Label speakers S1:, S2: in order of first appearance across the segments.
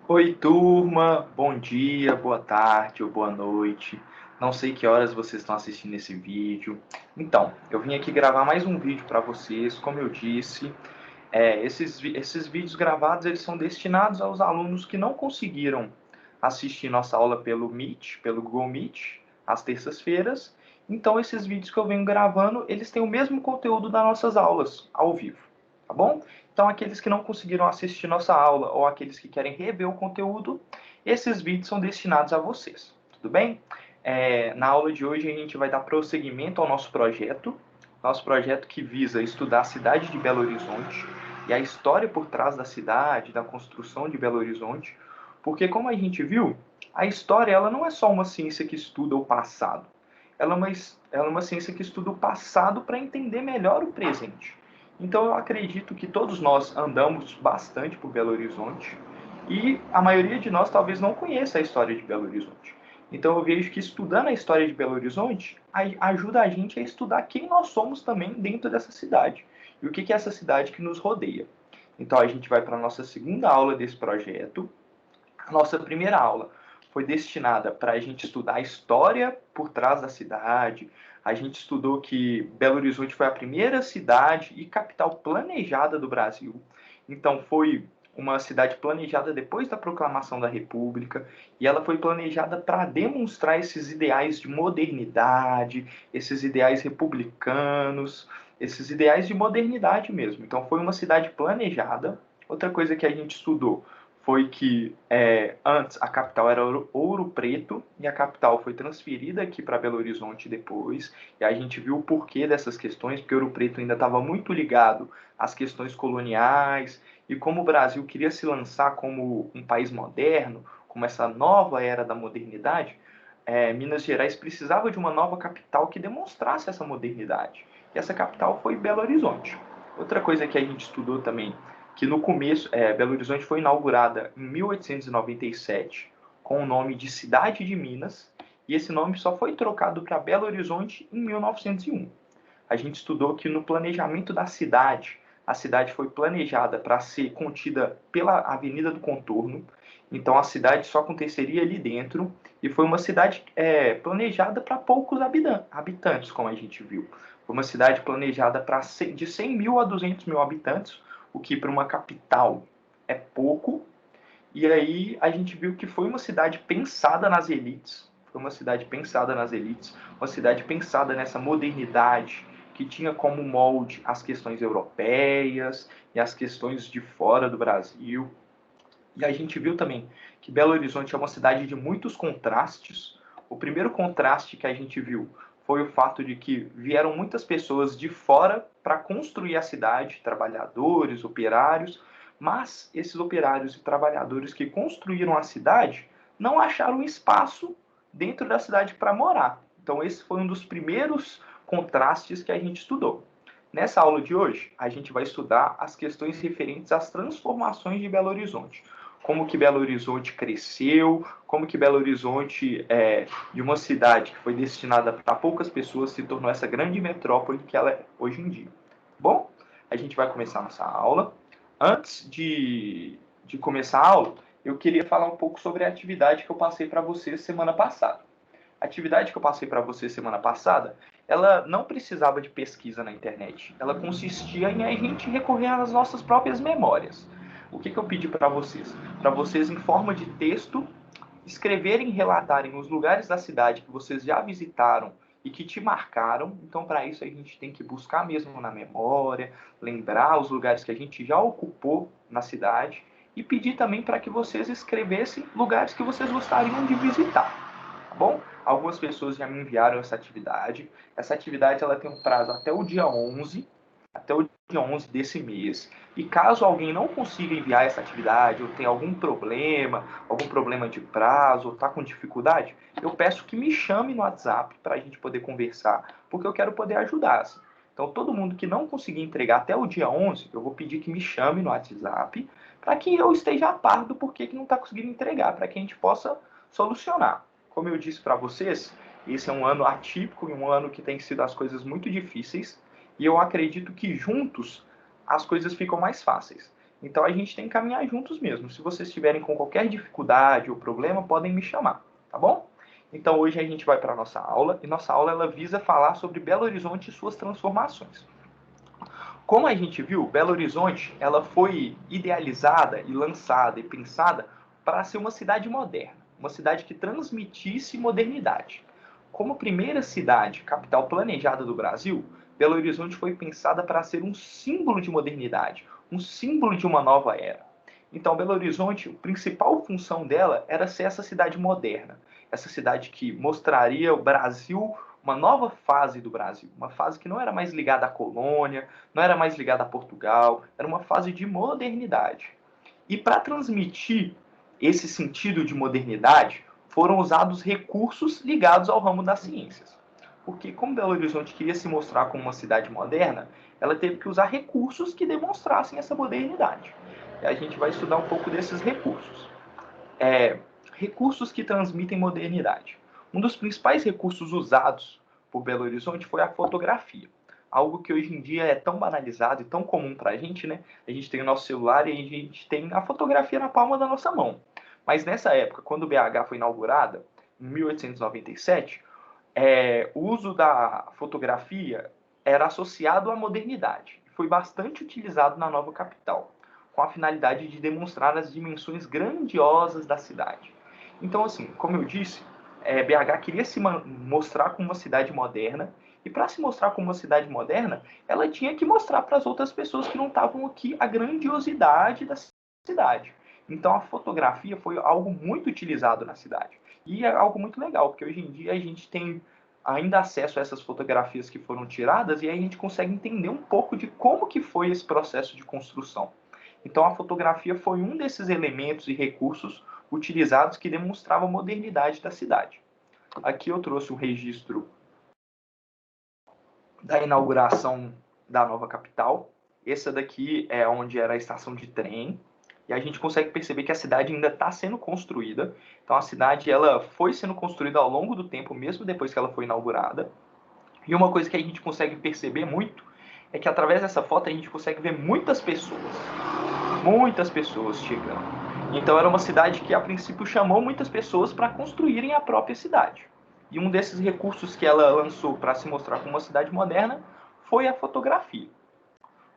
S1: Oi, turma, bom dia, boa tarde ou boa noite. Não sei que horas vocês estão assistindo esse vídeo. Então, eu vim aqui gravar mais um vídeo para vocês. Como eu disse, esses vídeos gravados eles são destinados aos alunos que não conseguiram assistir nossa aula pelo Meet, pelo Google Meet, às terças-feiras. Então, esses vídeos que eu venho gravando, eles têm o mesmo conteúdo das nossas aulas ao vivo, tá bom? Então, aqueles que não conseguiram assistir nossa aula ou aqueles que querem rever o conteúdo, esses vídeos são destinados a vocês, tudo bem? Na aula de hoje a gente vai dar prosseguimento ao nosso projeto que visa estudar a cidade de Belo Horizonte e a história por trás da cidade, da construção de Belo Horizonte, porque como a gente viu, a história ela não é só uma ciência que estuda o passado, ela é uma ciência que estuda o passado para entender melhor o presente. Então eu acredito que todos nós andamos bastante por Belo Horizonte e a maioria de nós talvez não conheça a história de Belo Horizonte. Então eu vejo que estudando a história de Belo Horizonte ajuda a gente a estudar quem nós somos também dentro dessa cidade e o que é essa cidade que nos rodeia. Então a gente vai para a nossa segunda aula desse projeto. A nossa primeira aula foi destinada para a gente estudar a história por trás da cidade. A gente estudou que Belo Horizonte foi a primeira cidade e capital planejada do Brasil. Então, foi uma cidade planejada depois da proclamação da República e ela foi planejada para demonstrar esses ideais de modernidade, esses ideais republicanos, esses ideais de modernidade mesmo. Então, foi uma cidade planejada. Outra coisa que a gente estudou foi que antes a capital era Ouro Preto e a capital foi transferida aqui para Belo Horizonte depois. E a gente viu o porquê dessas questões, porque Ouro Preto ainda estava muito ligado às questões coloniais e como o Brasil queria se lançar como um país moderno, como essa nova era da modernidade, Minas Gerais precisava de uma nova capital que demonstrasse essa modernidade. E essa capital foi Belo Horizonte. Outra coisa que a gente estudou também que no começo, Belo Horizonte foi inaugurada em 1897 com o nome de Cidade de Minas, e esse nome só foi trocado para Belo Horizonte em 1901. A gente estudou que no planejamento da cidade, a cidade foi planejada para ser contida pela Avenida do Contorno, então a cidade só aconteceria ali dentro, e foi uma cidade planejada para poucos habitantes, como a gente viu. Foi uma cidade planejada para de 100 mil a 200 mil habitantes, o que para uma capital é pouco. E aí a gente viu que foi uma cidade pensada nas elites, foi uma cidade pensada nas elites, uma cidade pensada nessa modernidade que tinha como molde as questões europeias e as questões de fora do Brasil. E a gente viu também que Belo Horizonte é uma cidade de muitos contrastes. O primeiro contraste que a gente viu foi o fato de que vieram muitas pessoas de fora para construir a cidade, trabalhadores, operários, mas esses operários e trabalhadores que construíram a cidade não acharam espaço dentro da cidade para morar. Então esse foi um dos primeiros contrastes que a gente estudou. Nessa aula de hoje, a gente vai estudar as questões referentes às transformações de Belo Horizonte. Como que Belo Horizonte cresceu, como que Belo Horizonte, de uma cidade que foi destinada para poucas pessoas, se tornou essa grande metrópole que ela é hoje em dia. Bom, a gente vai começar a nossa aula. Antes de começar a aula, eu queria falar um pouco sobre a atividade que eu passei para vocês semana passada. A atividade que eu passei para você semana passada, ela não precisava de pesquisa na internet. Ela consistia em a gente recorrer às nossas próprias memórias. O que eu pedi para vocês? Para vocês, em forma de texto, escreverem e relatarem os lugares da cidade que vocês já visitaram e que te marcaram. Então, para isso, a gente tem que buscar mesmo na memória, lembrar os lugares que a gente já ocupou na cidade e pedir também para que vocês escrevessem lugares que vocês gostariam de visitar, tá bom? Algumas pessoas já me enviaram essa atividade. Essa atividade ela tem um prazo até o dia 11 desse mês. E caso alguém não consiga enviar essa atividade, ou tenha algum problema de prazo, ou está com dificuldade, eu peço que me chame no WhatsApp para a gente poder conversar, porque eu quero poder ajudar. Assim. Então, todo mundo que não conseguir entregar até o dia 11, eu vou pedir que me chame no WhatsApp para que eu esteja a par do porquê que não está conseguindo entregar, para que a gente possa solucionar. Como eu disse para vocês, esse é um ano atípico e um ano que tem sido as coisas muito difíceis, e eu acredito que juntos as coisas ficam mais fáceis. Então a gente tem que caminhar juntos mesmo. Se vocês estiverem com qualquer dificuldade ou problema, podem me chamar, tá bom? Então hoje a gente vai para a nossa aula, e nossa aula ela visa falar sobre Belo Horizonte e suas transformações. Como a gente viu, Belo Horizonte ela foi idealizada e lançada e pensada para ser uma cidade moderna, uma cidade que transmitisse modernidade. Como primeira cidade, capital planejada do Brasil, Belo Horizonte foi pensada para ser um símbolo de modernidade, um símbolo de uma nova era. Então, Belo Horizonte, a principal função dela era ser essa cidade moderna, essa cidade que mostraria o Brasil, uma nova fase do Brasil, uma fase que não era mais ligada à colônia, não era mais ligada a Portugal, era uma fase de modernidade. E para transmitir esse sentido de modernidade, foram usados recursos ligados ao ramo das ciências. Porque, como Belo Horizonte queria se mostrar como uma cidade moderna, ela teve que usar recursos que demonstrassem essa modernidade. E a gente vai estudar um pouco desses recursos. Recursos que transmitem modernidade. Um dos principais recursos usados por Belo Horizonte foi a fotografia. Algo que hoje em dia é tão banalizado e tão comum para a gente, né? A gente tem o nosso celular e a gente tem a fotografia na palma da nossa mão. Mas nessa época, quando o BH foi inaugurada, em 1897, o uso da fotografia era associado à modernidade. Foi bastante utilizado na nova capital, com a finalidade de demonstrar as dimensões grandiosas da cidade. Então, assim, como eu disse, BH queria se mostrar como uma cidade moderna, e para se mostrar como uma cidade moderna, ela tinha que mostrar para as outras pessoas que não estavam aqui a grandiosidade da cidade. Então, a fotografia foi algo muito utilizado na cidade. E é algo muito legal, porque hoje em dia a gente tem ainda acesso a essas fotografias que foram tiradas e aí a gente consegue entender um pouco de como que foi esse processo de construção. Então, a fotografia foi um desses elementos e recursos utilizados que demonstravam a modernidade da cidade. Aqui eu trouxe um registro da inauguração da nova capital. Essa daqui é onde era a estação de trem. E a gente consegue perceber que a cidade ainda está sendo construída. Então a cidade ela foi sendo construída ao longo do tempo, mesmo depois que ela foi inaugurada. E uma coisa que a gente consegue perceber muito é que através dessa foto a gente consegue ver muitas pessoas chegando. Então era uma cidade que a princípio chamou muitas pessoas para construírem a própria cidade. E um desses recursos que ela lançou para se mostrar como uma cidade moderna foi a fotografia.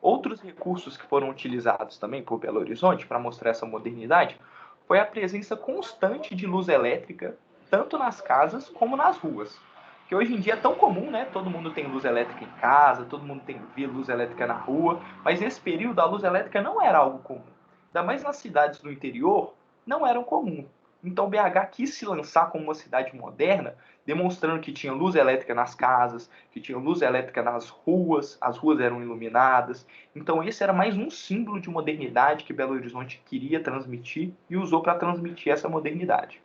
S1: Outros recursos que foram utilizados também por Belo Horizonte para mostrar essa modernidade foi a presença constante de luz elétrica, tanto nas casas como nas ruas. Que hoje em dia é tão comum, né? Todo mundo tem luz elétrica em casa, todo mundo tem luz elétrica na rua, mas nesse período a luz elétrica não era algo comum. Ainda mais nas cidades do interior, não eram comum. Então BH quis se lançar como uma cidade moderna, demonstrando que tinha luz elétrica nas casas, que tinha luz elétrica nas ruas, as ruas eram iluminadas. Então esse era mais um símbolo de modernidade que Belo Horizonte queria transmitir e usou para transmitir essa modernidade.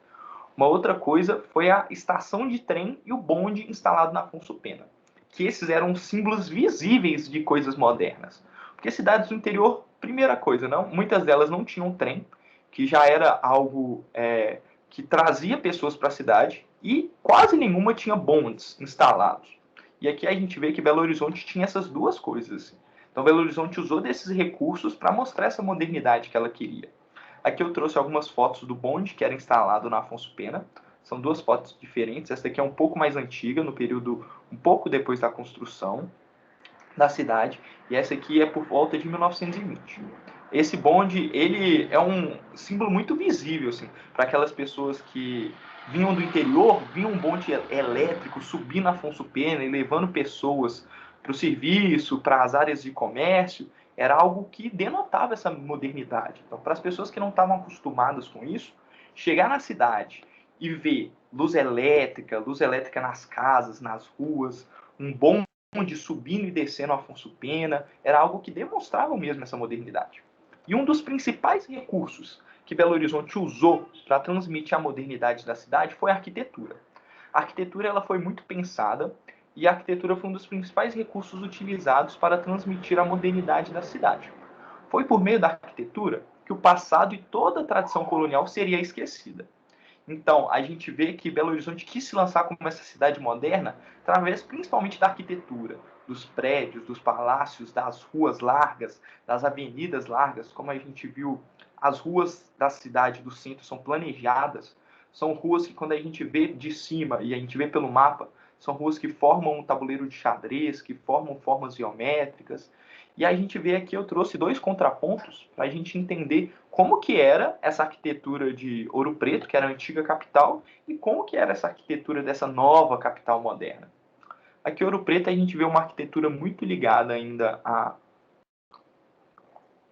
S1: Uma outra coisa foi a estação de trem e o bonde instalado na Afonso Pena, que esses eram símbolos visíveis de coisas modernas. Porque cidades do interior, primeira coisa, não, muitas delas não tinham trem, que já era algo que trazia pessoas para a cidade, e quase nenhuma tinha bondes instalados. E aqui a gente vê que Belo Horizonte tinha essas duas coisas. Então Belo Horizonte usou desses recursos para mostrar essa modernidade que ela queria. Aqui eu trouxe algumas fotos do bonde que era instalado na Afonso Pena. São duas fotos diferentes. Essa daqui é um pouco mais antiga, no período um pouco depois da construção da cidade. E essa aqui é por volta de 1920. Esse bonde, ele é um símbolo muito visível, assim, para aquelas pessoas que vinham do interior, viam um bonde elétrico subindo Afonso Pena e levando pessoas para o serviço, para as áreas de comércio. Era algo que denotava essa modernidade. Então, para as pessoas que não estavam acostumadas com isso, chegar na cidade e ver luz elétrica nas casas, nas ruas, um bonde subindo e descendo Afonso Pena, era algo que demonstrava mesmo essa modernidade. E um dos principais recursos que Belo Horizonte usou para transmitir a modernidade da cidade foi a arquitetura. A arquitetura ela foi muito pensada e a arquitetura foi um dos principais recursos utilizados para transmitir a modernidade da cidade. Foi por meio da arquitetura que o passado e toda a tradição colonial seria esquecida. Então, a gente vê que Belo Horizonte quis se lançar como essa cidade moderna através principalmente da arquitetura, dos prédios, dos palácios, das ruas largas, das avenidas largas, como a gente viu, as ruas da cidade do centro são planejadas, são ruas que quando a gente vê de cima e a gente vê pelo mapa, são ruas que formam um tabuleiro de xadrez, que formam formas geométricas. E a gente vê aqui, eu trouxe dois contrapontos para a gente entender como que era essa arquitetura de Ouro Preto, que era a antiga capital, e como que era essa arquitetura dessa nova capital moderna. Aqui em Ouro Preto a gente vê uma arquitetura muito ligada ainda a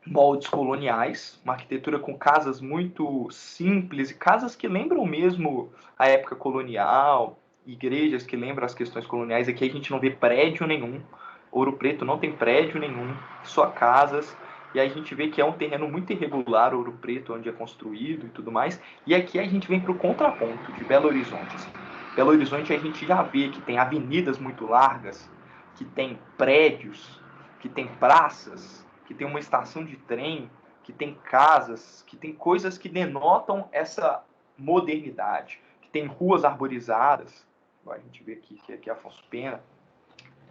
S1: moldes coloniais, uma arquitetura com casas muito simples e casas que lembram mesmo a época colonial, igrejas que lembram as questões coloniais. Aqui a gente não vê prédio nenhum, Ouro Preto não tem prédio nenhum, só casas. E a gente vê que é um terreno muito irregular, Ouro Preto, onde é construído e tudo mais. E aqui a gente vem para o contraponto de Belo Horizonte. Belo Horizonte a gente já vê que tem avenidas muito largas, que tem prédios, que tem praças, que tem uma estação de trem, que tem casas, que tem coisas que denotam essa modernidade, que tem ruas arborizadas. A gente vê aqui que é Afonso Pena.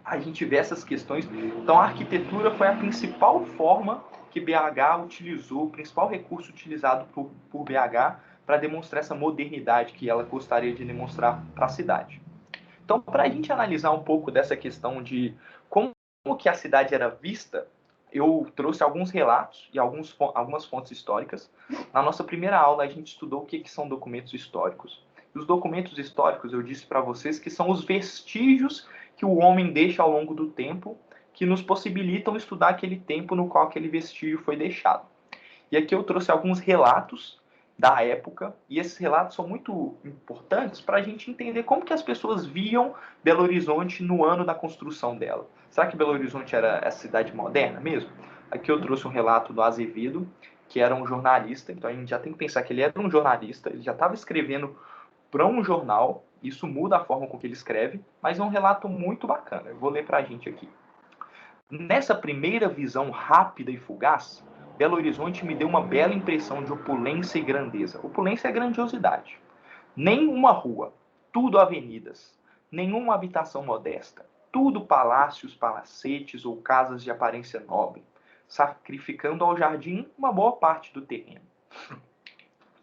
S1: A gente vê essas questões. Então, a arquitetura foi a principal forma que BH utilizou, o principal recurso utilizado por BH para demonstrar essa modernidade que ela gostaria de demonstrar para a cidade. Então, para a gente analisar um pouco dessa questão de como que a cidade era vista, eu trouxe alguns relatos e algumas fontes históricas. Na nossa primeira aula, a gente estudou o que são documentos históricos. E os documentos históricos, eu disse para vocês que são os vestígios que o homem deixa ao longo do tempo, que nos possibilitam estudar aquele tempo no qual aquele vestígio foi deixado. E aqui eu trouxe alguns relatos da época, e esses relatos são muito importantes para a gente entender como que as pessoas viam Belo Horizonte no ano da construção dela. Será que Belo Horizonte era essa cidade moderna mesmo? Aqui eu trouxe um relato do Azevedo, que era um jornalista, então a gente já tem que pensar que ele era um jornalista, ele já estava escrevendo para um jornal, isso muda a forma com que ele escreve, mas é um relato muito bacana, eu vou ler para a gente aqui. Nessa primeira visão rápida e fugaz, Belo Horizonte me deu uma bela impressão de opulência e grandeza. Opulência é grandiosidade. Nem uma rua, tudo avenidas, nenhuma habitação modesta, tudo palácios, palacetes ou casas de aparência nobre, sacrificando ao jardim uma boa parte do terreno.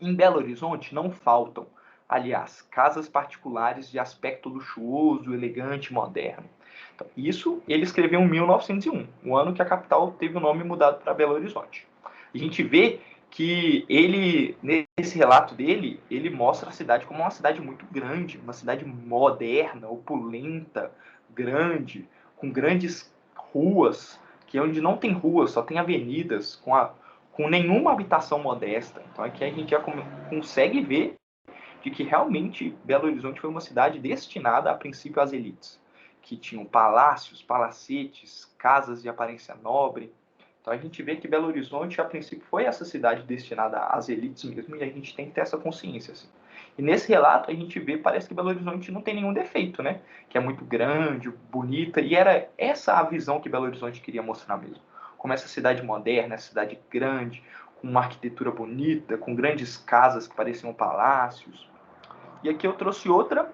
S1: Em Belo Horizonte não faltam, aliás, casas particulares de aspecto luxuoso, elegante, moderno. Então, isso ele escreveu em 1901, o ano que a capital teve o nome mudado para Belo Horizonte. A gente vê que ele, nesse relato dele, ele mostra a cidade como uma cidade muito grande, uma cidade moderna, opulenta, grande, com grandes ruas, que é onde não tem ruas, só tem avenidas, com nenhuma habitação modesta. Então aqui a gente já consegue ver de que realmente Belo Horizonte foi uma cidade destinada, a princípio, às elites, que tinham palácios, palacetes, casas de aparência nobre. Então a gente vê que Belo Horizonte, a princípio, foi essa cidade destinada às elites mesmo, e a gente tem que ter essa consciência. Assim. E nesse relato a gente vê, parece que Belo Horizonte não tem nenhum defeito, né? Que é muito grande, bonita, e era essa a visão que Belo Horizonte queria mostrar mesmo. Como essa cidade moderna, essa cidade grande, com uma arquitetura bonita, com grandes casas que pareciam palácios. E aqui eu trouxe outro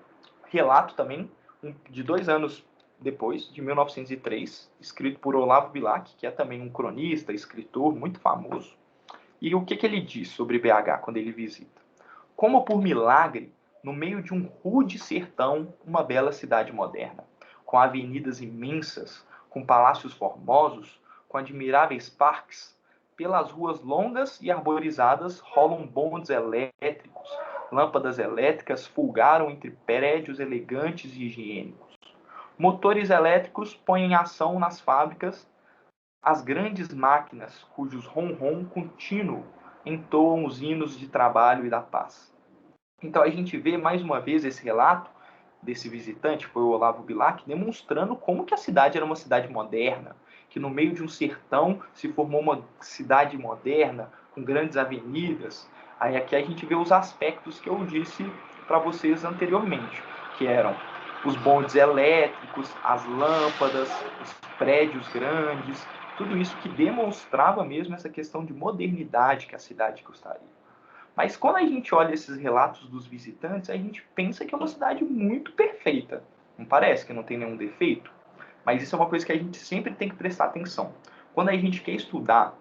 S1: relato também, de 2 anos depois, de 1903, escrito por Olavo Bilac, que é também um cronista, escritor muito famoso. E o que ele diz sobre BH quando ele visita? Como por milagre, no meio de um rude sertão, uma bela cidade moderna, com avenidas imensas, com palácios formosos, com admiráveis parques, pelas ruas longas e arborizadas rolam bondes elétricos, lâmpadas elétricas fulgaram entre prédios elegantes e higiênicos. Motores elétricos põem em ação nas fábricas as grandes máquinas cujos ronron contínuo entoam os hinos de trabalho e da paz. Então a gente vê mais uma vez esse relato desse visitante, foi o Olavo Bilac, demonstrando como que a cidade era uma cidade moderna, que no meio de um sertão se formou uma cidade moderna, com grandes avenidas. Aí aqui a gente vê os aspectos que eu disse para vocês anteriormente, que eram os bondes elétricos, as lâmpadas, os prédios grandes, tudo isso que demonstrava mesmo essa questão de modernidade que a cidade gostaria. Mas quando a gente olha esses relatos dos visitantes, a gente pensa que é uma cidade muito perfeita. Não parece que não tem nenhum defeito? Mas isso é uma coisa que a gente sempre tem que prestar atenção. Quando a gente quer estudar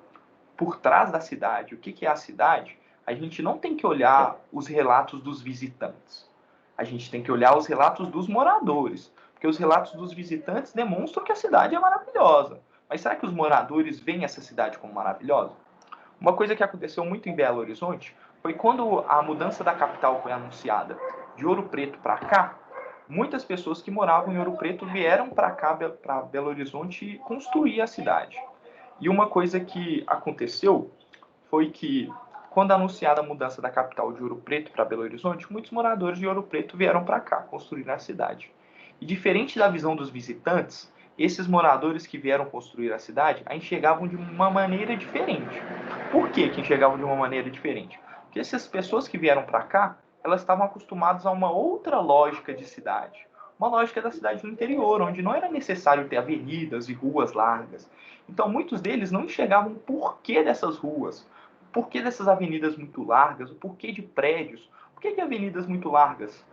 S1: por trás da cidade, o que é a cidade, a gente não tem que olhar os relatos dos visitantes. A gente tem que olhar os relatos dos moradores, porque os relatos dos visitantes demonstram que a cidade é maravilhosa. Mas será que os moradores veem essa cidade como maravilhosa? Uma coisa que aconteceu muito em Belo Horizonte foi quando a mudança da capital foi anunciada de Ouro Preto para cá, muitas pessoas que moravam em Ouro Preto vieram para cá, para Belo Horizonte, construir a cidade. E uma coisa que aconteceu foi que, quando anunciada a mudança da capital de Ouro Preto para Belo Horizonte, muitos moradores de Ouro Preto vieram para cá construir a cidade. E diferente da visão dos visitantes, esses moradores que vieram construir a cidade a enxergavam de uma maneira diferente. Por que enxergavam de uma maneira diferente? Porque essas pessoas que vieram para cá, elas estavam acostumadas a uma outra lógica de cidade. Uma lógica da cidade do interior, onde não era necessário ter avenidas e ruas largas. Então, muitos deles não enxergavam o porquê dessas ruas, o porquê dessas avenidas muito largas, o porquê de prédios, por que de avenidas muito largas?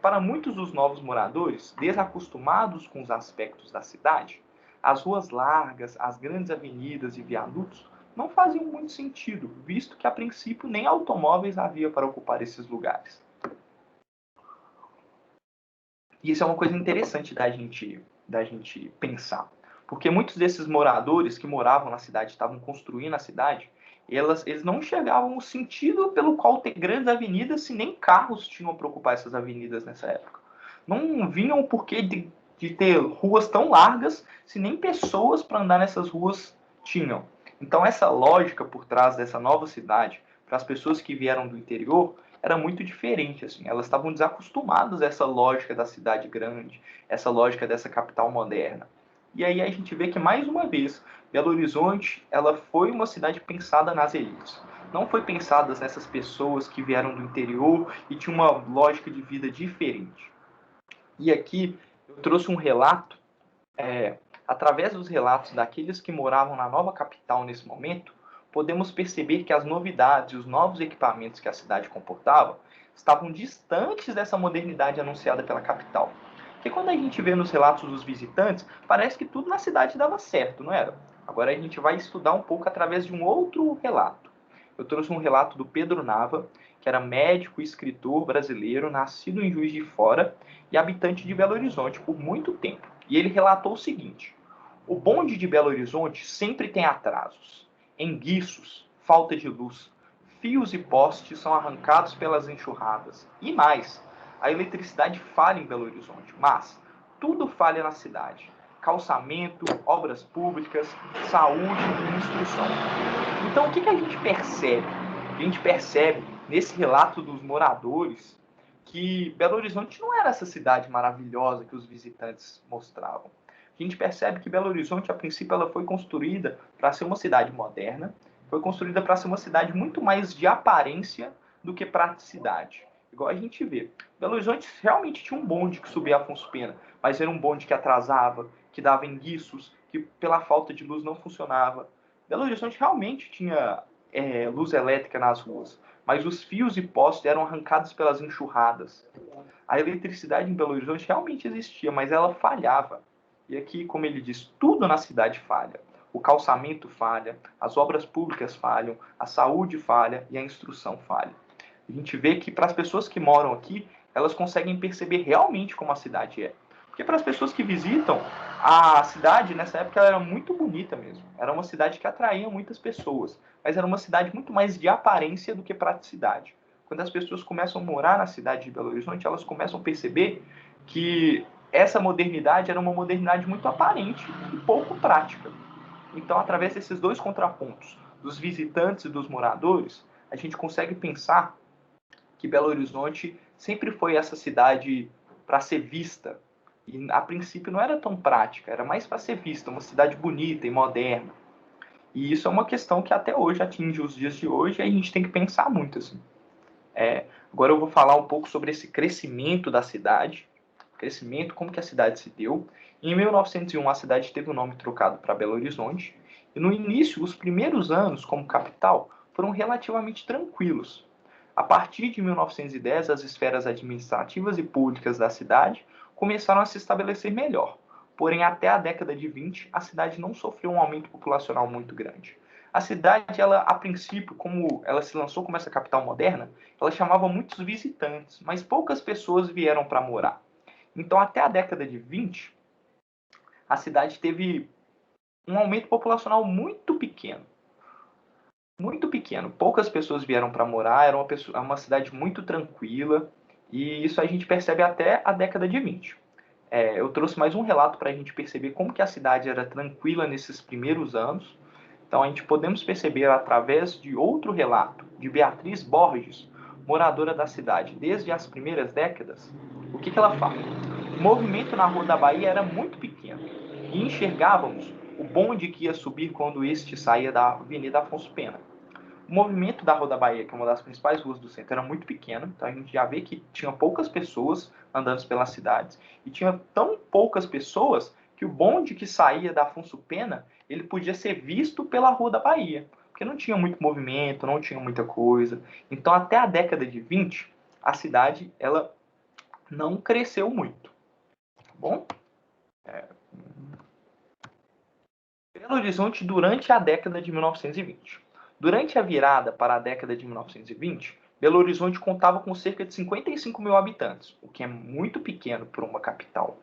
S1: Para muitos dos novos moradores, desacostumados com os aspectos da cidade, as ruas largas, as grandes avenidas e viadutos não faziam muito sentido, visto que a princípio nem automóveis havia para ocupar esses lugares. E isso é uma coisa interessante da gente pensar. Porque muitos desses moradores que moravam na cidade, estavam construindo a cidade, eles não enxergavam o sentido pelo qual ter grandes avenidas se nem carros tinham para ocupar essas avenidas nessa época. Não vinham o porquê de ter ruas tão largas se nem pessoas para andar nessas ruas tinham. Então essa lógica por trás dessa nova cidade, para as pessoas que vieram do interior, era muito diferente, assim. Elas estavam desacostumadas a essa lógica da cidade grande, essa lógica dessa capital moderna. E aí a gente vê que, mais uma vez, Belo Horizonte, ela foi uma cidade pensada nas elites. Não foi pensada nessas pessoas que vieram do interior e tinham uma lógica de vida diferente. E aqui eu trouxe um relato, através dos relatos daqueles que moravam na nova capital nesse momento, podemos perceber que as novidades e os novos equipamentos que a cidade comportava estavam distantes dessa modernidade anunciada pela capital. Porque quando a gente vê nos relatos dos visitantes, parece que tudo na cidade dava certo, não era? Agora a gente vai estudar um pouco através de um outro relato. Eu trouxe um relato do Pedro Nava, que era médico e escritor brasileiro, nascido em Juiz de Fora e habitante de Belo Horizonte por muito tempo. E ele relatou o seguinte: o bonde de Belo Horizonte sempre tem atrasos, enguiços, falta de luz, fios e postes são arrancados pelas enxurradas. E mais, a eletricidade falha em Belo Horizonte, mas tudo falha na cidade. Calçamento, obras públicas, saúde e instrução. Então, o que a gente percebe? A gente percebe nesse relato dos moradores que Belo Horizonte não era essa cidade maravilhosa que os visitantes mostravam. A gente percebe que Belo Horizonte, a princípio, ela foi construída para ser uma cidade moderna, foi construída para ser uma cidade muito mais de aparência do que praticidade. Igual a gente vê. Belo Horizonte realmente tinha um bonde que subia Afonso Pena, mas era um bonde que atrasava, que dava enguiços, que pela falta de luz não funcionava. Belo Horizonte realmente tinha luz elétrica nas ruas, mas os fios e postes eram arrancados pelas enxurradas. A eletricidade em Belo Horizonte realmente existia, mas ela falhava. E aqui, como ele diz, tudo na cidade falha. O calçamento falha, as obras públicas falham, a saúde falha e a instrução falha. A gente vê que para as pessoas que moram aqui, elas conseguem perceber realmente como a cidade é. Porque para as pessoas que visitam, a cidade nessa época ela era muito bonita mesmo. Era uma cidade que atraía muitas pessoas, mas era uma cidade muito mais de aparência do que praticidade. Quando as pessoas começam a morar na cidade de Belo Horizonte, elas começam a perceber que essa modernidade era uma modernidade muito aparente e pouco prática. Então, através desses dois contrapontos, dos visitantes e dos moradores, a gente consegue pensar que Belo Horizonte sempre foi essa cidade para ser vista. E a princípio não era tão prática, era mais para ser vista, uma cidade bonita e moderna. E isso é uma questão que até hoje atinge os dias de hoje e a gente tem que pensar muito assim. Agora eu vou falar um pouco sobre esse crescimento da cidade, crescimento, como que a cidade se deu. Em 1901 a cidade teve o nome trocado para Belo Horizonte e no início, os primeiros anos como capital foram relativamente tranquilos. A partir de 1910, as esferas administrativas e públicas da cidade começaram a se estabelecer melhor. Porém, até a década de 20, a cidade não sofreu um aumento populacional muito grande. A cidade, ela, a princípio, como ela se lançou como essa capital moderna, ela chamava muitos visitantes, mas poucas pessoas vieram para morar. Então, até a década de 20, a cidade teve um aumento populacional muito pequeno. Muito pequeno. Poucas pessoas vieram para morar, era uma cidade muito tranquila, e isso a gente percebe até a década de 20. Eu trouxe mais um relato para a gente perceber como que a cidade era tranquila nesses primeiros anos. Então, a gente podemos perceber através de outro relato, de Beatriz Borges, moradora da cidade, desde as primeiras décadas, o que ela fala? O movimento na Rua da Bahia era muito pequeno e enxergávamos o bonde que ia subir quando este saía da Avenida Afonso Pena. O movimento da Rua da Bahia, que é uma das principais ruas do centro, era muito pequeno, então a gente já vê que tinha poucas pessoas andando pelas cidades, e tinha tão poucas pessoas que o bonde que saía da Afonso Pena, ele podia ser visto pela Rua da Bahia, porque não tinha muito movimento, não tinha muita coisa. Então até a década de 20, a cidade ela não cresceu muito. Tá bom? Belo Horizonte durante a década de 1920. Durante a virada para a década de 1920, Belo Horizonte contava com cerca de 55 mil habitantes, o que é muito pequeno para uma capital.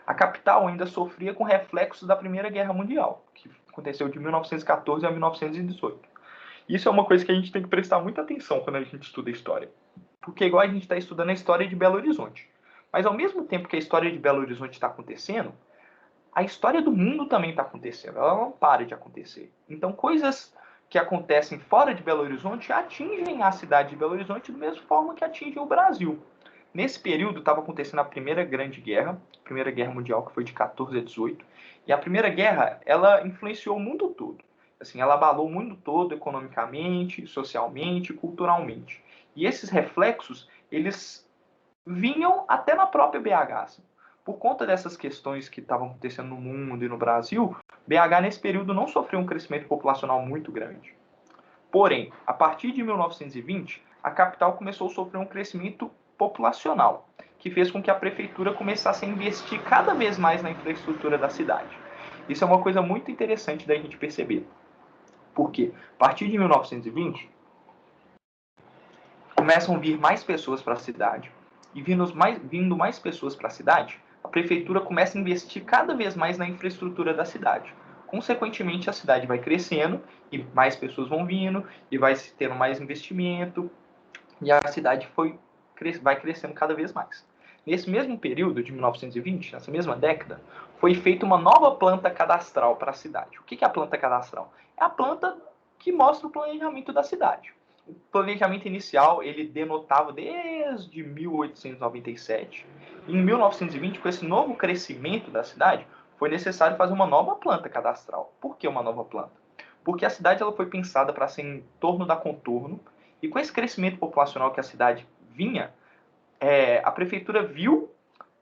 S1: A capital ainda sofria com reflexos da Primeira Guerra Mundial, que aconteceu de 1914 a 1918. Isso é uma coisa que a gente tem que prestar muita atenção quando a gente estuda história, porque igual a gente está estudando a história de Belo Horizonte. Mas ao mesmo tempo que a história de Belo Horizonte está acontecendo, a história do mundo também está acontecendo, ela não para de acontecer. Então, coisas que acontecem fora de Belo Horizonte atingem a cidade de Belo Horizonte da mesma forma que atingem o Brasil. Nesse período estava acontecendo a Primeira Grande Guerra, a Primeira Guerra Mundial, que foi de 14 a 18, e a Primeira Guerra, ela influenciou o mundo todo. Assim, ela abalou o mundo todo economicamente, socialmente, culturalmente. E esses reflexos, eles vinham até na própria BH. Assim. Por conta dessas questões que estavam acontecendo no mundo e no Brasil, BH nesse período não sofreu um crescimento populacional muito grande. Porém, a partir de 1920, a capital começou a sofrer um crescimento populacional, que fez com que a prefeitura começasse a investir cada vez mais na infraestrutura da cidade. Isso é uma coisa muito interessante da gente perceber. Porque, a partir de 1920, começam a vir mais pessoas para a cidade, e vindo mais pessoas para a cidade, a prefeitura começa a investir cada vez mais na infraestrutura da cidade. Consequentemente, a cidade vai crescendo e mais pessoas vão vindo e vai se tendo mais investimento e a cidade vai crescendo cada vez mais. Nesse mesmo período de 1920, nessa mesma década, foi feita uma nova planta cadastral para a cidade. O que é a planta cadastral? É a planta que mostra o planejamento da cidade. O planejamento inicial ele denotava desde 1897. Em 1920, com esse novo crescimento da cidade, foi necessário fazer uma nova planta cadastral. Por que uma nova planta? Porque a cidade ela foi pensada para ser em torno da contorno, e com esse crescimento populacional que a cidade vinha, a prefeitura viu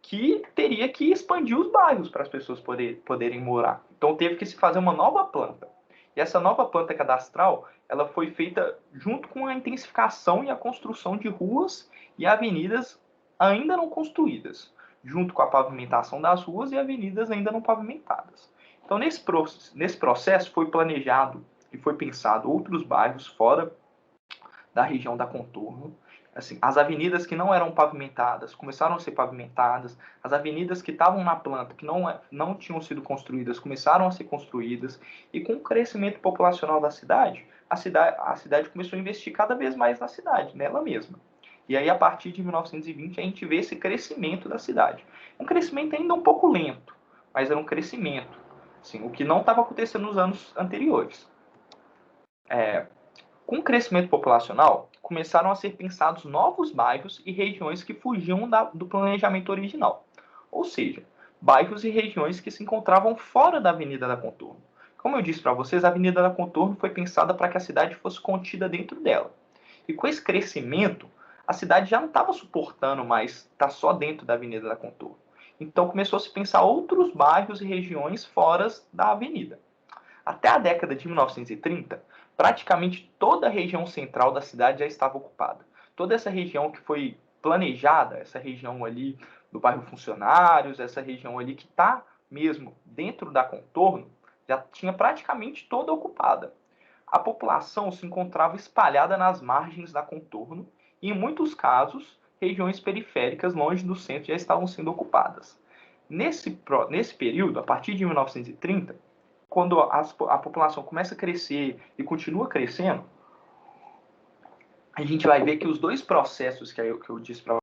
S1: que teria que expandir os bairros para as pessoas poderem morar. Então teve que se fazer uma nova planta. E essa nova planta cadastral, ela foi feita junto com a intensificação e a construção de ruas e avenidas ainda não construídas, junto com a pavimentação das ruas e avenidas ainda não pavimentadas. Então nesse processo foi planejado e foi pensado outros bairros fora da região da contorno. Assim, as avenidas que não eram pavimentadas começaram a ser pavimentadas, as avenidas que estavam na planta, que não tinham sido construídas, começaram a ser construídas, e com o crescimento populacional da cidade, a cidade começou a investir cada vez mais na cidade, nela mesma. E aí, a partir de 1920, a gente vê esse crescimento da cidade. Um crescimento ainda um pouco lento, mas era um crescimento. Assim, o que não estava acontecendo nos anos anteriores. Com o crescimento populacional, começaram a ser pensados novos bairros e regiões que fugiam do planejamento original. Ou seja, bairros e regiões que se encontravam fora da Avenida da Contorno. Como eu disse para vocês, a Avenida da Contorno foi pensada para que a cidade fosse contida dentro dela. E com esse crescimento, a cidade já não estava suportando mais estar só dentro da Avenida da Contorno. Então começou a se pensar outros bairros e regiões fora da avenida. Até a década de 1930, praticamente toda a região central da cidade já estava ocupada. Toda essa região que foi planejada, essa região ali do bairro Funcionários, essa região ali que está mesmo dentro da Contorno, já tinha praticamente toda ocupada. A população se encontrava espalhada nas margens da Contorno e, em muitos casos, regiões periféricas longe do centro já estavam sendo ocupadas. Nesse período, a partir de 1930, quando a população começa a crescer e continua crescendo, a gente vai ver que os dois processos que eu disse para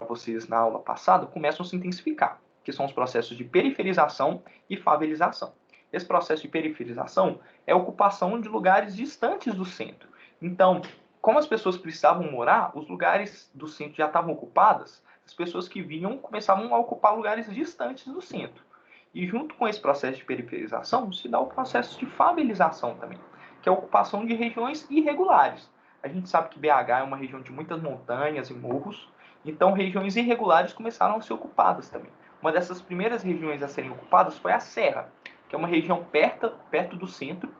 S1: vocês na aula passada começam a se intensificar, que são os processos de periferização e favelização. Esse processo de periferização é a ocupação de lugares distantes do centro. Então, como as pessoas precisavam morar, os lugares do centro já estavam ocupados, as pessoas que vinham começavam a ocupar lugares distantes do centro. E junto com esse processo de periferização, se dá o processo de favelização também, que é a ocupação de regiões irregulares. A gente sabe que BH é uma região de muitas montanhas e morros, então regiões irregulares começaram a ser ocupadas também. Uma dessas primeiras regiões a serem ocupadas foi a Serra, que é uma região perto do centro,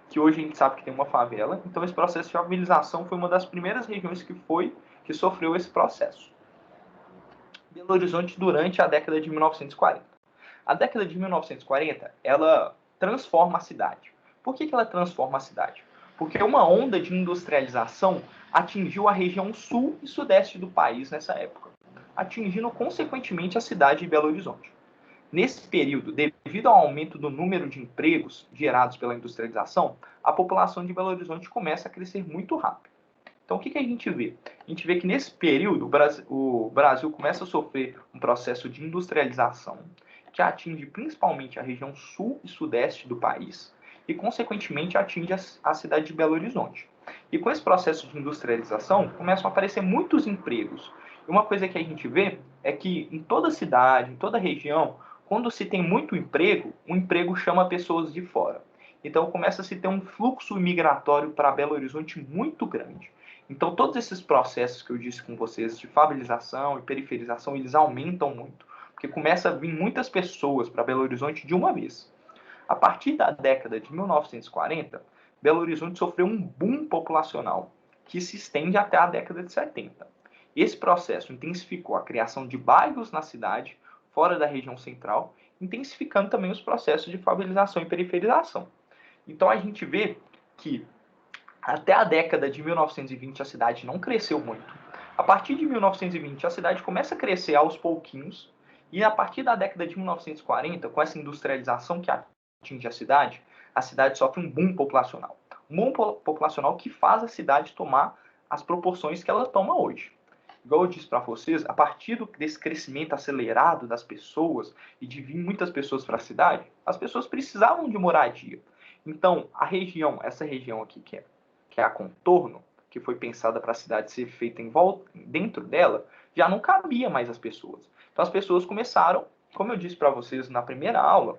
S1: que hoje a gente sabe que tem uma favela. Então esse processo de favelização foi uma das primeiras regiões que sofreu esse processo. Belo Horizonte durante a década de 1940. A década de 1940, ela transforma a cidade. Por que ela transforma a cidade? Porque uma onda de industrialização atingiu a região sul e sudeste do país nessa época, atingindo consequentemente a cidade de Belo Horizonte. Nesse período, devido ao aumento do número de empregos gerados pela industrialização, a população de Belo Horizonte começa a crescer muito rápido. Então, o que a gente vê? A gente vê que nesse período o Brasil começa a sofrer um processo de industrialização que atinge principalmente a região sul e sudeste do país e, consequentemente, atinge a cidade de Belo Horizonte. E com esse processo de industrialização, começam a aparecer muitos empregos. E uma coisa que a gente vê é que em toda cidade, em toda região, quando se tem muito emprego, o emprego chama pessoas de fora. Então começa a se ter um fluxo migratório para Belo Horizonte muito grande. Então todos esses processos que eu disse com vocês de favelização e periferização, eles aumentam muito, porque começa a vir muitas pessoas para Belo Horizonte de uma vez. A partir da década de 1940, Belo Horizonte sofreu um boom populacional que se estende até a década de 70. Esse processo intensificou a criação de bairros na cidade, fora da região central, intensificando também os processos de favelização e periferização. Então a gente vê que até a década de 1920 a cidade não cresceu muito. A partir de 1920 a cidade começa a crescer aos pouquinhos, e a partir da década de 1940, com essa industrialização que atinge a cidade sofre um boom populacional. Um boom populacional que faz a cidade tomar as proporções que ela toma hoje. Igual eu disse para vocês, a partir desse crescimento acelerado das pessoas e de vir muitas pessoas para a cidade, as pessoas precisavam de moradia. Então, essa região aqui que é a Contorno, que foi pensada para a cidade ser feita dentro dela, já não cabia mais as pessoas. Então as pessoas começaram, como eu disse para vocês na primeira aula,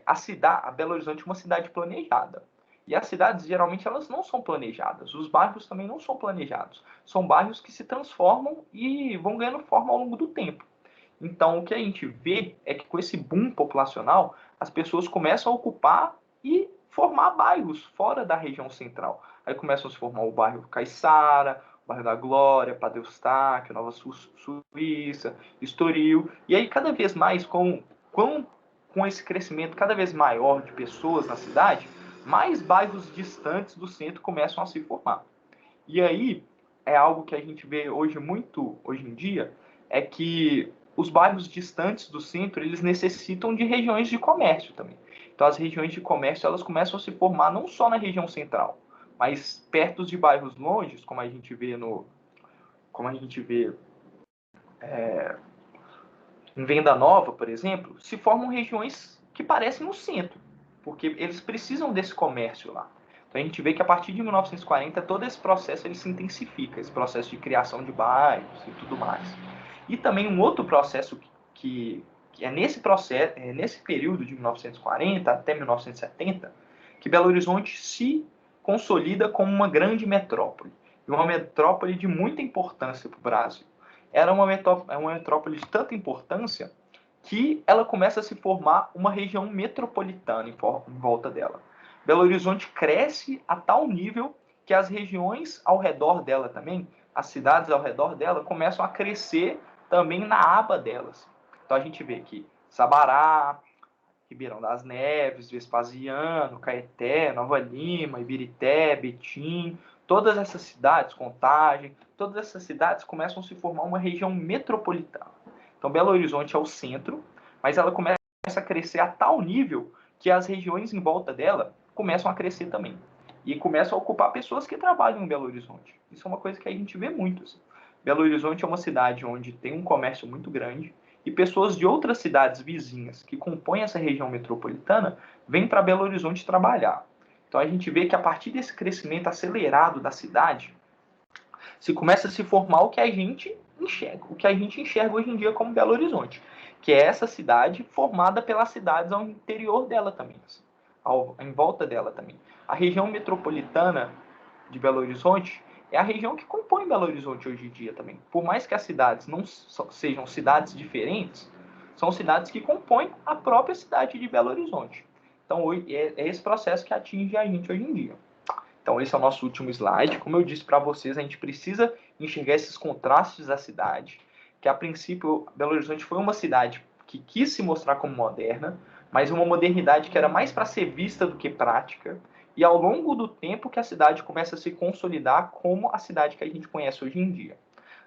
S1: a Belo Horizonte é uma cidade planejada. E as cidades, geralmente, elas não são planejadas. Os bairros também não são planejados. São bairros que se transformam e vão ganhando forma ao longo do tempo. Então, o que a gente vê é que com esse boom populacional, as pessoas começam a ocupar e formar bairros fora da região central. Aí começam a se formar o bairro Caiçara, o bairro da Glória, Padre Eustáquio, Nova Suíça, Estoril. E aí, cada vez mais, com esse crescimento cada vez maior de pessoas na cidade, mais bairros distantes do centro começam a se formar. E aí, é algo que a gente vê hoje em dia, é que os bairros distantes do centro, eles necessitam de regiões de comércio também. Então, as regiões de comércio, elas começam a se formar não só na região central, mas perto de bairros longes, como a gente vê em Venda Nova, por exemplo, se formam regiões que parecem no centro, porque eles precisam desse comércio lá. Então a gente vê que a partir de 1940 todo esse processo ele se intensifica, esse processo de criação de bairros e tudo mais. E também um outro processo que é nesse período de 1940 até 1970, que Belo Horizonte se consolida como uma grande metrópole, e uma metrópole de muita importância para o Brasil. Era uma metrópole de tanta importância que ela começa a se formar uma região metropolitana em volta dela. Belo Horizonte cresce a tal nível que as regiões ao redor dela também, as cidades ao redor dela, começam a crescer também na aba delas. Então a gente vê que Sabará, Ribeirão das Neves, Vespasiano, Caeté, Nova Lima, Ibirité, Betim, todas essas cidades, Contagem, todas essas cidades começam a se formar uma região metropolitana. Então, Belo Horizonte é o centro, mas ela começa a crescer a tal nível que as regiões em volta dela começam a crescer também. E começam a ocupar pessoas que trabalham em Belo Horizonte. Isso é uma coisa que a gente vê muito. Assim. Belo Horizonte é uma cidade onde tem um comércio muito grande e pessoas de outras cidades vizinhas que compõem essa região metropolitana vêm para Belo Horizonte trabalhar. Então a gente vê que a partir desse crescimento acelerado da cidade, se começa a se formar o que a gente enxerga hoje em dia como Belo Horizonte, que é essa cidade formada pelas cidades ao interior dela também, assim, em volta dela também. A região metropolitana de Belo Horizonte é a região que compõe Belo Horizonte hoje em dia também. Por mais que as cidades não sejam cidades diferentes, são cidades que compõem a própria cidade de Belo Horizonte. Então é esse processo que atinge a gente hoje em dia. Então, esse é o nosso último slide. Como eu disse para vocês, a gente precisa enxergar esses contrastes da cidade, que a princípio Belo Horizonte foi uma cidade que quis se mostrar como moderna, mas uma modernidade que era mais para ser vista do que prática, e ao longo do tempo que a cidade começa a se consolidar como a cidade que a gente conhece hoje em dia.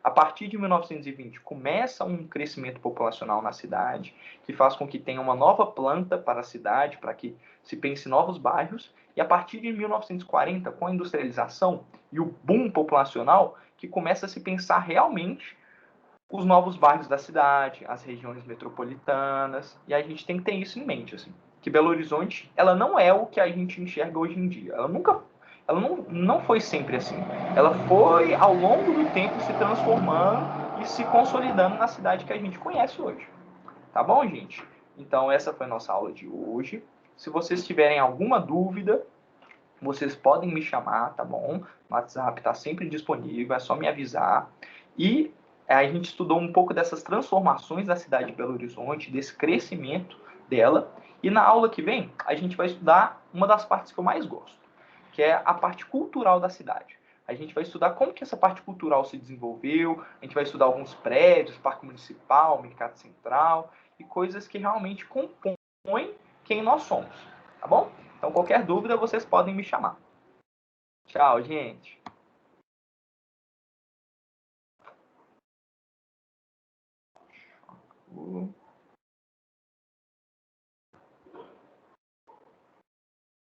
S1: A partir de 1920, começa um crescimento populacional na cidade, que faz com que tenha uma nova planta para a cidade, para que se pense em novos bairros, e a partir de 1940, com a industrialização e o boom populacional, que começa a se pensar realmente os novos bairros da cidade, as regiões metropolitanas, e a gente tem que ter isso em mente, assim, que Belo Horizonte, ela não é o que a gente enxerga hoje em dia. Ela não foi sempre assim. Ela foi, ao longo do tempo, se transformando e se consolidando na cidade que a gente conhece hoje. Tá bom, gente? Então, essa foi a nossa aula de hoje. Se vocês tiverem alguma dúvida, vocês podem me chamar, tá bom? O WhatsApp está sempre disponível, é só me avisar. E a gente estudou um pouco dessas transformações da cidade de Belo Horizonte, desse crescimento dela. E na aula que vem, a gente vai estudar uma das partes que eu mais gosto, que é a parte cultural da cidade. A gente vai estudar como que essa parte cultural se desenvolveu, a gente vai estudar alguns prédios, Parque Municipal, Mercado Central, e coisas que realmente compõem quem nós somos, tá bom? Então, qualquer dúvida, vocês podem me chamar. Tchau, gente.